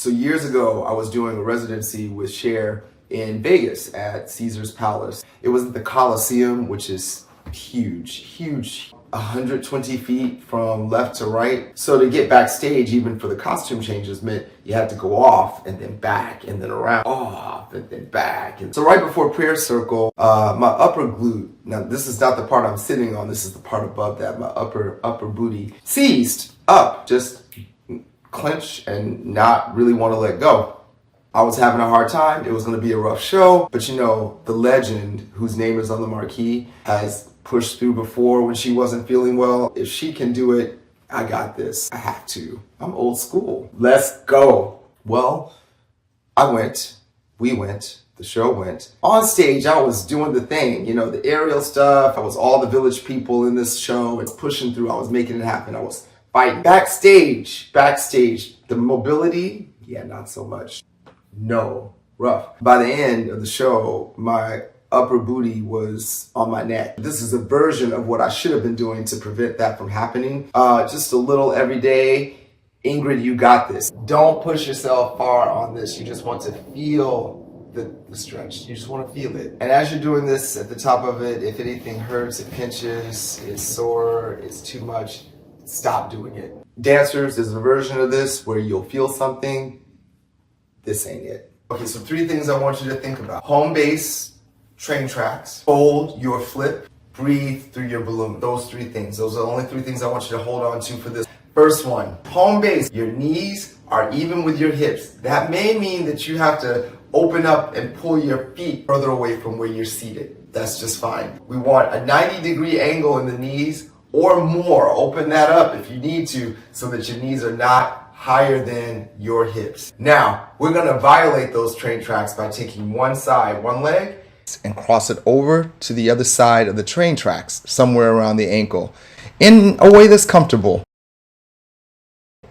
So years ago, I was doing a residency with Cher in Vegas at Caesar's Palace. It was at the Coliseum, which is huge, 120 feet from left to right. So to get backstage, even for the costume changes, meant you had to go off and then back and then around, off and then back. And so right before prayer circle, my upper glute, now this is not the part I'm sitting on, this is the part above that, my upper booty, seized up, just clench and not really want to let go. I was having a hard time. It was going to be a rough show, but you know, the legend whose name is on the marquee has pushed through before when she wasn't feeling well. If she can do it, I got this. I have to. I'm old school. Let's go. Well, we went, the show went. On stage, I was doing the thing, you know, the aerial stuff. I was all the village people in this show. It's pushing through. I was making it happen. I was fighting. Backstage, the mobility, yeah, not so much. No, rough. By the end of the show, my upper booty was on my neck. This is a version of what I should have been doing to prevent that from happening. Just a little every day. Ingrid, you got this. Don't push yourself far on this. You just want to feel the stretch. You just want to feel it. And as you're doing this at the top of it, if anything hurts, it pinches, it's sore, it's too much, stop doing it. Dancers, there's a version of this where you'll feel something. This ain't it. Okay, so 3 things I want you to think about. Home base, train tracks, fold your flip, breathe through your balloon. Those 3 things. Those are the only 3 things I want you to hold on to for this. First one, home base. Your knees are even with your hips. That may mean that you have to open up and pull your feet further away from where you're seated. That's just fine. We want a 90-degree angle in the knees or more. Open that up if you need to so that your knees are not higher than your hips. Now, we're gonna violate those train tracks by taking one side, one leg, and cross it over to the other side of the train tracks, somewhere around the ankle, in a way that's comfortable.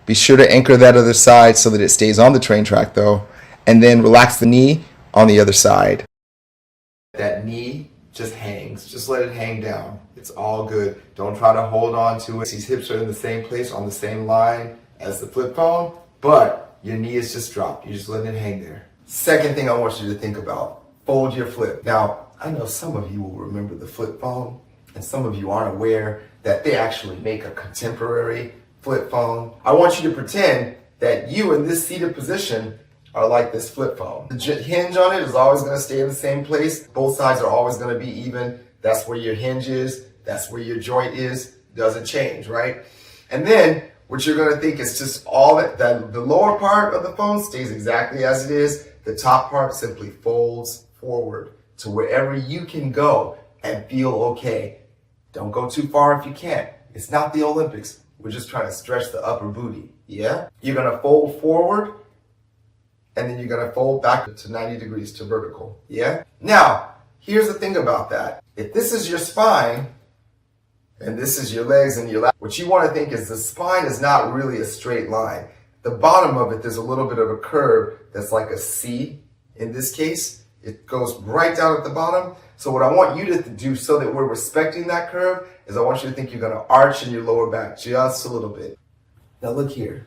Be sure to anchor that other side so that it stays on the train track though, and then relax the knee on the other side. That knee just hangs. Just let it hang down. It's all good. Don't try to hold on to it. These hips are in the same place, on the same line as the flip phone, but your knee is just dropped. You're just letting it hang there. Second thing I want you to think about, fold your flip. Now, I know some of you will remember the flip phone, and some of you aren't aware that they actually make a contemporary flip phone. I want you to pretend that you in this seated position are like this flip phone. The hinge on it is always going to stay in the same place. Both sides are always going to be even. That's where your hinge is. That's where your joint is. Doesn't change, right? And then what you're going to think is just all that the lower part of the phone stays exactly as it is. The top part simply folds forward to wherever you can go and feel okay. Don't go too far if you can't. It's not the Olympics. We're just trying to stretch the upper booty, yeah? You're going to fold forward, and then you're going to fold back to 90 degrees to vertical, yeah? Now, here's the thing about that. If this is your spine, and this is your legs and your lap, what you want to think is the spine is not really a straight line. The bottom of it, there's a little bit of a curve that's like a C in this case. It goes right down at the bottom. So what I want you to do so that we're respecting that curve is I want you to think you're going to arch in your lower back just a little bit. Now look here.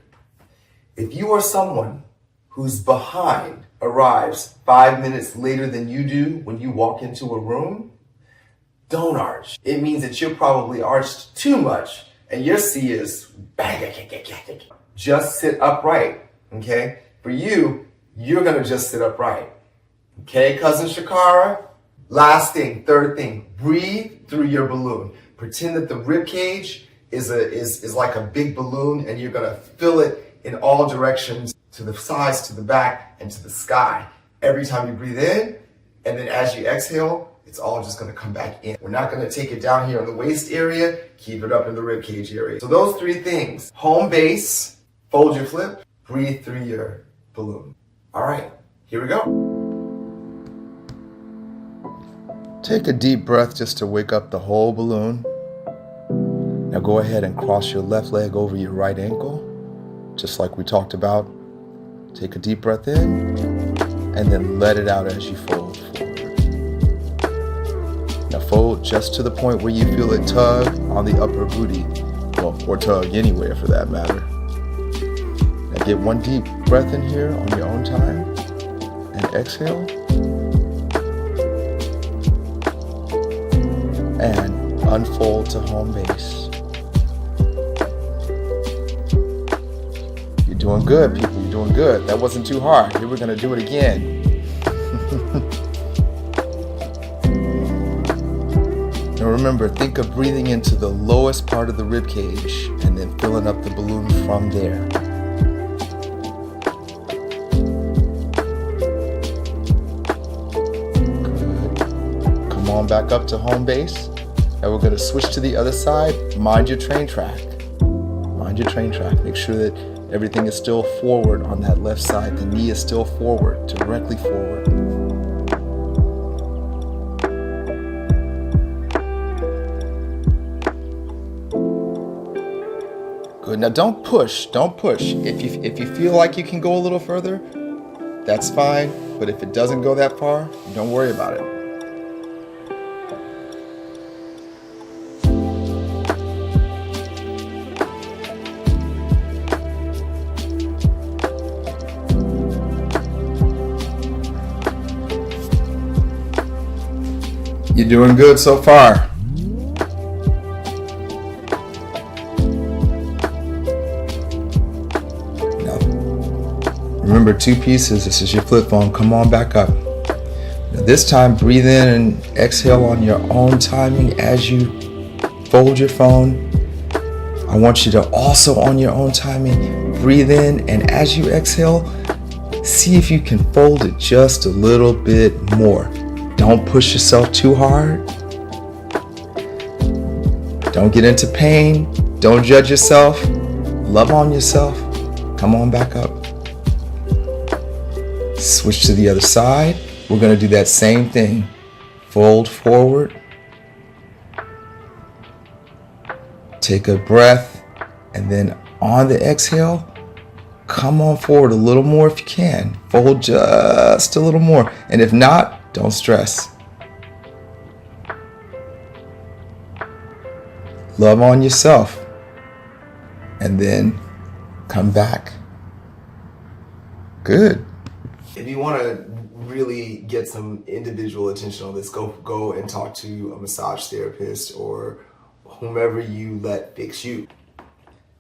If you are someone who's behind arrives 5 minutes later than you do when you walk into a room, don't arch. It means that you're probably arched too much and your C is just sit upright, okay? For you, you're going to just sit upright. Okay, cousin Shakara? Last thing, third thing, breathe through your balloon. Pretend that the rib cage is like a big balloon and you're gonna fill it in all directions, to the sides, to the back, and to the sky. Every time you breathe in, and then as you exhale, it's all just gonna come back in. We're not gonna take it down here in the waist area, keep it up in the rib cage area. So those 3 things, home base, fold your flip, breathe through your balloon. All right, here we go. Take a deep breath just to wake up the whole balloon. Now go ahead and cross your left leg over your right ankle, just like we talked about. Take a deep breath in, and then let it out as you fold forward. Now fold just to the point where you feel it tug on the upper booty, well, or tug anywhere for that matter. And Get one deep breath in here on your own time and exhale. And unfold to home base. You're doing good, people. You're doing good. That wasn't too hard. Here we're going to do it again. Now remember, think of breathing into the lowest part of the rib cage and then filling up the balloon from there. Good. Come on back up to home base. And we're going to switch to the other side. Mind your train track. Mind your train track. Make sure that everything is still forward on that left side. The knee is still forward, directly forward. Good. Now don't push. Don't push. If you feel like you can go a little further, that's fine. But if it doesn't go that far, don't worry about it. You're doing good so far. Now, remember, 2 pieces. This is your flip phone. Come on back up. Now, this time, breathe in and exhale on your own timing as you fold your phone. I want you to also, on your own timing, breathe in, and as you exhale, see if you can fold it just a little bit more. Don't push yourself too hard. Don't get into pain. Don't judge yourself. Love on yourself. Come on back up. Switch to the other side. We're going to do that same thing. Fold forward. Take a breath. And then on the exhale, come on forward a little more if you can. Fold just a little more. And if not, don't stress. Love on yourself. And then come back. Good. If you want to really get some individual attention on this, go and talk to a massage therapist or whomever you let fix you.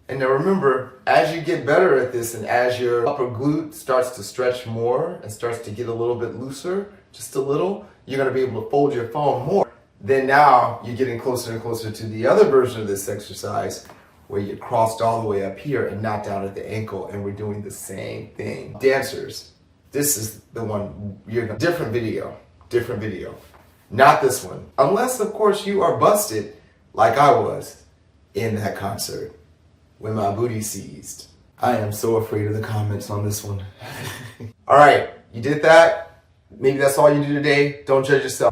And now remember, as you get better at this and as your upper glute starts to stretch more and starts to get a little bit looser, just a little, you're going to be able to fold your phone more. Then now you're getting closer and closer to the other version of this exercise where you're crossed all the way up here and not down at the ankle, and we're doing the same thing. Dancers, this is the one you're going to, different video, not this one. Unless, of course, you are busted like I was in that concert when my booty seized. I am so afraid of the comments on this one. All right, you did that. Maybe that's all you do today. Don't judge yourself.